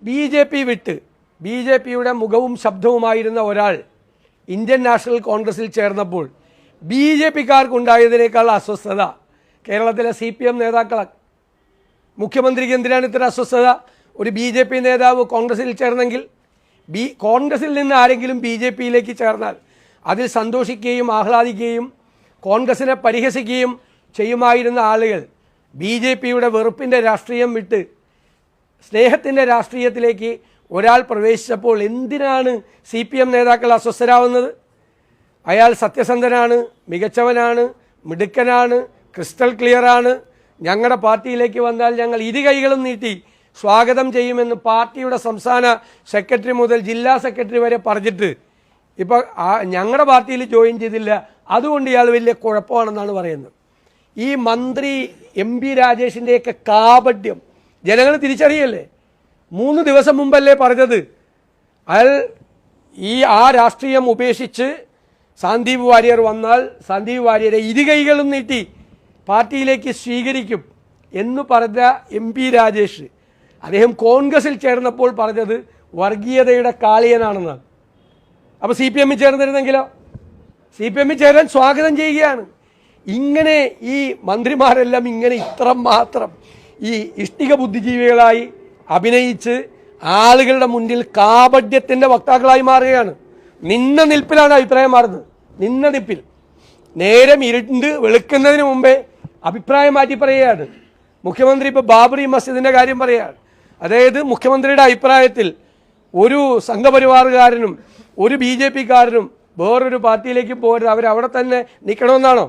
BJP വിട്ട് BJPയുടെ മുഖവും ശബ്ദവുമായിരുന്ന ഒരാൾ ഇന്ത്യൻ നാഷണൽ കോൺഗ്രസിൽ ചേർന്നപ്പോൾ BJPക്കാർക്കുണ്ടായതിനേക്കാൾ അസ്വസ്ഥത കേരളത്തിലെ CPM നേതാക്കളാണ്. മുഖ്യമന്ത്രിക്ക് എന്തിനാണ് ഇത്ര അസ്വസ്ഥത? ഒരു BJP നേതാവ് കോൺഗ്രസിൽ ചേർന്നെങ്കിൽ കോൺഗ്രസിൽ നിന്ന് ആരെങ്കിലും BJPയിലേക്ക് ചേർന്നാൽ അതിൽ സന്തോഷിക്കുകയും ആഹ്ലാദിക്കുകയും കോൺഗ്രസിനെ പരിഹസിക്കുകയും ചെയ്യുമായിരുന്ന ആളുകൾ BJPയുടെ വെറുപ്പിൻ്റെ രാഷ്ട്രീയം വിട്ട് സ്നേഹത്തിൻ്റെ രാഷ്ട്രീയത്തിലേക്ക് ഒരാൾ പ്രവേശിച്ചപ്പോൾ എന്തിനാണ് CPM നേതാക്കൾ അസ്വസ്ഥരാകുന്നത്? അയാൾ സത്യസന്ധനാണ്, മികച്ചവനാണ്, മിടുക്കനാണ്, ക്രിസ്റ്റൽ ക്ലിയറാണ്, ഞങ്ങളുടെ പാർട്ടിയിലേക്ക് വന്നാൽ ഞങ്ങൾ ഇരു കൈകളും നീട്ടി സ്വാഗതം ചെയ്യുമെന്ന് പാർട്ടിയുടെ സംസ്ഥാന സെക്രട്ടറി മുതൽ ജില്ലാ സെക്രട്ടറി വരെ പറഞ്ഞിട്ട് ഇപ്പോൾ ഞങ്ങളുടെ പാർട്ടിയിൽ ജോയിൻ ചെയ്തില്ല, അതുകൊണ്ട് ഇയാൾ വലിയ കുഴപ്പമാണെന്നാണ് പറയുന്നത്. ഈ മന്ത്രി MP രാജേഷിൻ്റെയൊക്കെ കാപട്യം ജനങ്ങൾ തിരിച്ചറിയല്ലേ? 3 ദിവസം മുമ്പല്ലേ പറഞ്ഞത് അയാൾ ആ രാഷ്ട്രീയം ഉപേക്ഷിച്ച് സന്ദീപ് വാര്യർ വന്നാൽ സന്ദീപ് വാര്യരെ ഇരു കൈകളും നീട്ടി പാർട്ടിയിലേക്ക് സ്വീകരിക്കും എന്ന് പറഞ്ഞ MP രാജേഷ് അദ്ദേഹം കോൺഗ്രസിൽ ചേർന്നപ്പോൾ പറഞ്ഞത് വർഗീയതയുടെ കാളിയനാണെന്നാണ്. അപ്പോൾ CPM ചേർന്നിരുന്നെങ്കിലോ? CPM ചേരാൻ സ്വാഗതം ചെയ്യുകയാണ്. ഇങ്ങനെ ഈ മന്ത്രിമാരെല്ലാം ഇങ്ങനെ ഇത്രമാത്രം ഈ ഇഷ്ടിക ബുദ്ധിജീവികളായി അഭിനയിച്ച് ആളുകളുടെ മുന്നിൽ കാപട്യത്തിൻ്റെ വക്താക്കളായി മാറുകയാണ്. നിന്ന നിൽപ്പിലാണ് അഭിപ്രായം മാറുന്നത്. നിന്ന നിൽപ്പിൽ നേരം ഇരുണ്ട് വെളുക്കുന്നതിന് മുമ്പേ അഭിപ്രായം മാറ്റി പറയുകയാണ്. മുഖ്യമന്ത്രി ഇപ്പോൾ ബാബറി മസ്ജിദിൻ്റെ കാര്യം പറയുകയാണ്. അതായത് മുഖ്യമന്ത്രിയുടെ അഭിപ്രായത്തിൽ ഒരു സംഘപരിവാറുകാരനും ഒരു BJPക്കാരനും വേറൊരു പാർട്ടിയിലേക്ക് പോരുത്, അവരവിടെ തന്നെ നിൽക്കണമെന്നാണോ?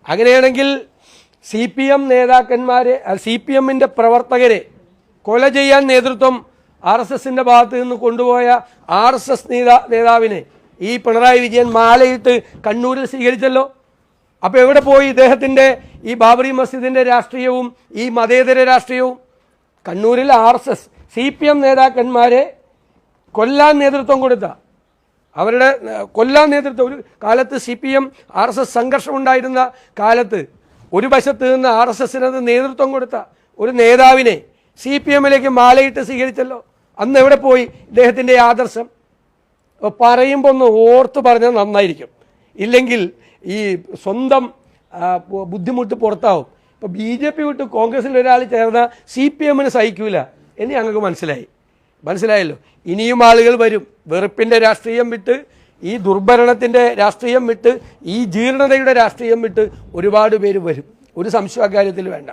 അങ്ങനെയാണെങ്കിൽ CPM നേതാക്കന്മാരെ CPMൻ്റെ പ്രവർത്തകരെ കൊല ചെയ്യാൻ നേതൃത്വം RSSൻ്റെ ഭാഗത്ത് നിന്ന് കൊണ്ടുപോയ RSS നേതാവിനെ ഈ പിണറായി വിജയൻ മാലയിട്ട് കണ്ണൂരിൽ സ്വീകരിച്ചല്ലോ. അപ്പോൾ എവിടെ പോയി ഇദ്ദേഹത്തിൻ്റെ ഈ ബാബറി മസ്ജിദിൻ്റെ രാഷ്ട്രീയവും ഈ മതേതര രാഷ്ട്രീയവും? കണ്ണൂരിൽ RSS CPM നേതാക്കന്മാരെ കൊല്ലാൻ നേതൃത്വം കൊടുത്ത അവരുടെ കൊല്ലാൻ നേതൃത്വം ഒരു കാലത്ത് CPM RSS സംഘർഷമുണ്ടായിരുന്ന കാലത്ത് ഒരു വശത്ത് നിന്ന് RSSനത് നേതൃത്വം കൊടുത്ത ഒരു നേതാവിനെ CPMലേക്ക് മാലയിട്ട് സ്വീകരിച്ചല്ലോ. അന്ന് എവിടെ പോയി ഇദ്ദേഹത്തിൻ്റെ ആദർശം? പറയുമ്പോൾ ഒന്ന് ഓർത്ത് പറഞ്ഞാൽ നന്നായിരിക്കും, ഇല്ലെങ്കിൽ ഈ സ്വന്തം ബുദ്ധിമുട്ട് പുറത്താവും. ഇപ്പോൾ BJP വിട്ട് കോൺഗ്രസിൽ ഒരാൾ ചേർന്നാൽ CPMന് സഹിക്കൂല എന്ന് ഞങ്ങൾക്ക് മനസ്സിലായല്ലോ. ഇനിയും ആളുകൾ വരും. വെറുപ്പിൻ്റെ രാഷ്ട്രീയം വിട്ട്, ഈ ദുർഭരണത്തിൻ്റെ രാഷ്ട്രീയം വിട്ട്, ഈ ജീർണതയുടെ രാഷ്ട്രീയം വിട്ട് ഒരുപാട് പേര് വരും. ഒരു സംശയ കാര്യത്തിൽ വേണ്ട.